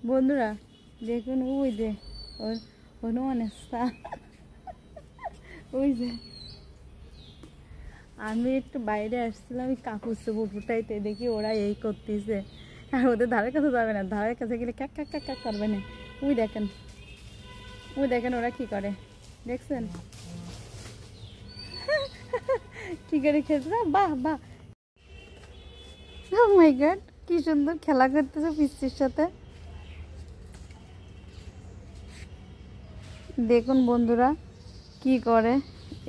বন্ধুরা দেখুন ওই যে হনুমানের ওই যে আমি একটু বাইরে আসছিলাম ওই কাপড় চোপড় ফুটাইতে, দেখি ওরা এই করতেছে। আর ওদের ধারের কাছে যাবে না, ধারের কাছে গেলে ক্যাক ক্যাক ক্যাক ক্যাক করবে না। ওই দেখেন ওরা কি করে, দেখছেন কি করে খেলছে। বাহ বাহ, ও মাই গড, কি সুন্দর খেলা করতেছে পিচ্চির সাথে। দেখুন বন্ধুরা কি করে,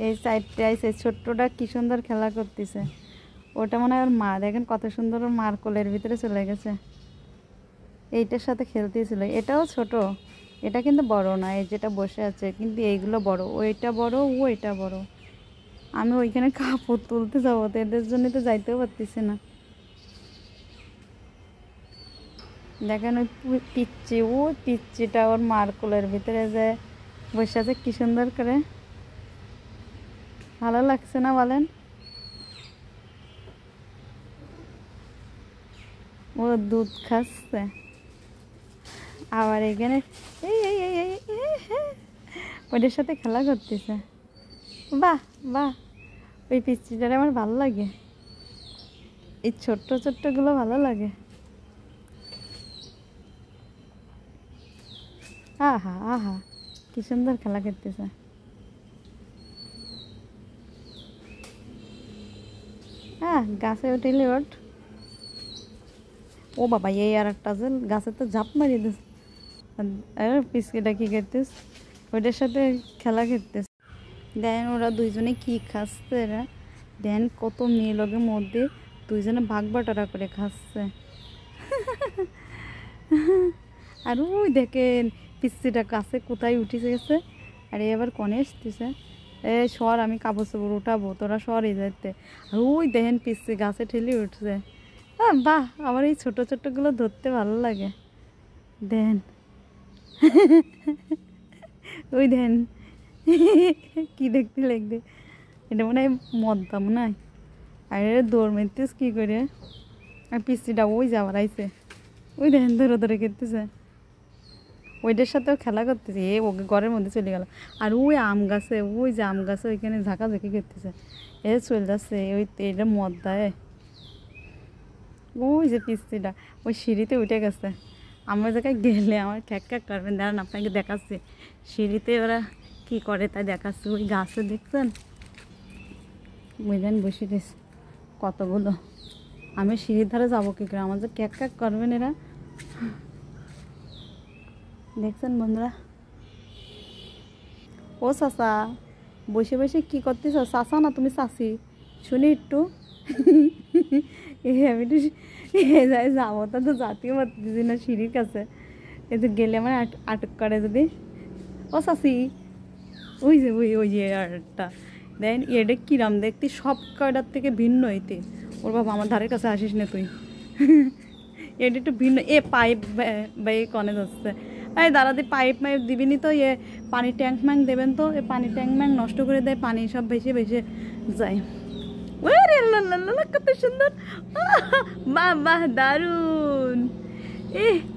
এই সাইডটায় সেই ছোট্টটা কি সুন্দর খেলা করতেছে। ওটা মনে হয় ওর মা, দেখেন কত সুন্দর ওর মার কোলের ভিতরে চলে গেছে। এইটার সাথে খেলতেছিল, এটাও ছোট, এটা কিন্তু বড় না, এই যেটা বসে আছে, কিন্তু এইগুলো বড়, ওইটা বড়, ওইটা বড়। আমি ওইখানে কাপড় তুলতে যাবো তো, এদের জন্য তো যাইতেও পারতেছি না। দেখেন ওই পিচ্চি, ওই পিচ্চিটা ওর মার কোলের ভিতরে যে বসে আছে কি সুন্দর করে, ভালো লাগছে না বলেন? ও দুধ খাচ্ছে, আবার এখানে ওদের সাথে খেলা করতেছে। বাহ বাহ, ওই পিচ্চিটা আমার ভালো লাগে, এই ছোট্ট ছোট্টগুলো ভালো লাগে। আহা আহা, কি সুন্দর খেলা করতেছে। গাছে উঠিলে ওঠ। ও বাবা, এই আর একটা আছে গাছে, তো ঝাপ মারিয়ে দিস। পিসকিটা কি করতিস, ওইটার সাথে খেলা করতিস। দেন ওরা দুইজনে কি খাচ্ছে, এরা দেন কত মেয়ে লগের মধ্যে দুইজনে ভাগ বাটোয়ারা করে খাচ্ছে। আর ওই দেখেন পিসিটা গাছে কোথায় উঠে গেছে, আর এবার কনে এসতেছে। সর, আমি কাপড় চোপড় উঠাবো, তোরা সরই যাইতে। আর ওই দেখেন পিসি গাছে ঠেলে উঠছে। বাহ, আমার এই ছোট ছোটগুলো ধরতে ভালো লাগে। দেন ওই দেন কি দেখতে লাগবে, এটা মনে হয় মদ্দা মনে হয়। আর দৌড় মারতেস কি করে, আর পিসিটা ওই যাওয়ার আইছে, ওই দেখেন ধরে ধরে খেতেছে। ওইটার সাথেও খেলা করতেছে, ওকে ঘরের মধ্যে চলে গেল। আর ওই আম গাছে, ওই যে আম গাছে ওইখানে ঝাঁকাঝাঁকি করতেছে, চলে যাচ্ছে। ওই এটা মদ্দায়, ওই যে পিস্তিটা ওই সিঁড়িতে উঠে গেছে। আমার জায়গায় গেলে আমার খ্যাক খ্যাক করবেন, দাঁড়ান আপনাকে দেখাচ্ছি সিঁড়িতে ওরা কি করে তাই দেখাচ্ছি। ওই গাছে দেখছেন বুঝলেন, বসে গেছে কতগুলো। আমি সিঁড়ির ধারে যাবো কী করে, আমার যে ক্যাক ক্যাক করবেন এরা, দেখছেন বন্ধুরা। ও চাচা, বসে বসে কি করতেছ? চাচা না তুমি চাচি, শুনি একটু। আমি তো যাই যাবো, তা তো জাতীয় পারতেছি না সিঁড়ির কাছে, এই যে গেলে আমার আটক করে যদি। ও চাচি, ওই যে ওই যে একটা দেন, এটা কিরাম দেখতে, সব কয়টার থেকে ভিন্ন এতে। ওর বাবা, আমার ধারের কাছে আসিস না তুই, এটা একটু ভিন্ন। পাইপ বাই কনে যাচ্ছে, এই দাদাদি পাইপ মাইপ দিবিনি তো, পানির ট্যাঙ্ক ম্যাঙ্ক দেবেন তো, পানির ট্যাঙ্ক ম্যাঙ্ক নষ্ট করে দেয়, পানি সব ভেসে ভেসে যায়। কত সুন্দর, বাহ বাহ, দারুন।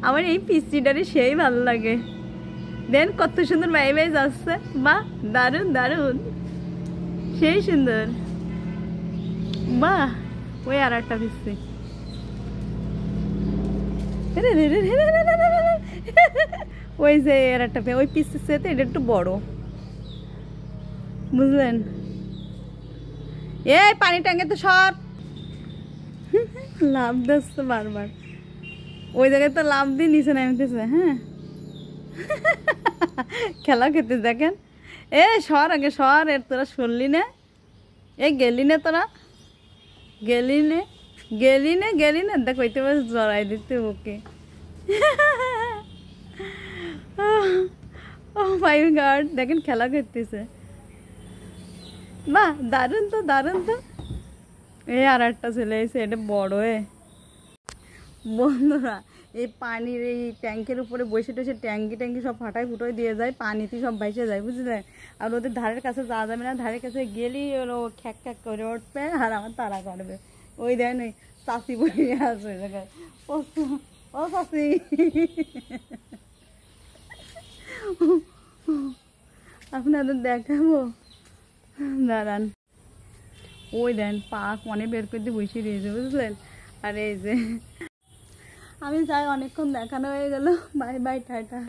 আমার এই পিসিটারে সেই ভালো লাগে, দেন কত সুন্দর বাই বাই যাচ্ছে। বাহ, দারুন দারুন, সেই সুন্দর। বাহ, ওই আর একটা পিসি, ওই যে আর একটা, ওই পিসের সাথে এটা একটু বড়, বুঝলেন। এই পানি ট্যাঙ্কে তো সর, লাভ দিচ্ছে বারবার, ওই জায়গায় তো লাভ দিয়ে নিচে নামতেছে। হ্যাঁ, খেলা খেতে দেখেন। সর আগে সর, এর তোরা সরলি না, গেলি না তোরা, গেলি না দেখ, ওইতে জড়াই দিতে ওকে। ও মাই গড, দেখেন খেলা করতেছে। বাহ, দারুণ তো দারুণ তো। আর একটা ছেলে এসে, এটা বড়। বন্ধুরা, এই পানির এই ট্যাঙ্কের উপরে বসে টসে ট্যাঙ্কি সব ফাটাই ফুটোই দিয়ে যায়, পানিতে সব ভাইসে যায়, বুঝলেন। আর ওদের ধারের কাছে যাওয়া যাবে না, ধারের কাছে গেলেই ও খ্যাক খ্যাক করে উঠবে, আর আমার তাড়া করবে। ওই দেন ওই চাষি বই আছে ওই জায়গায়, ও চাষি। আপনাদের দেখাবো, দাঁড়ান। ওই দেন পা কনে বের করতে বসে রয়েছে, বুঝলেন। আর এই যে আমি চাই অনেকক্ষণ দেখানো হয়ে গেল, বাই বাই, টাটা।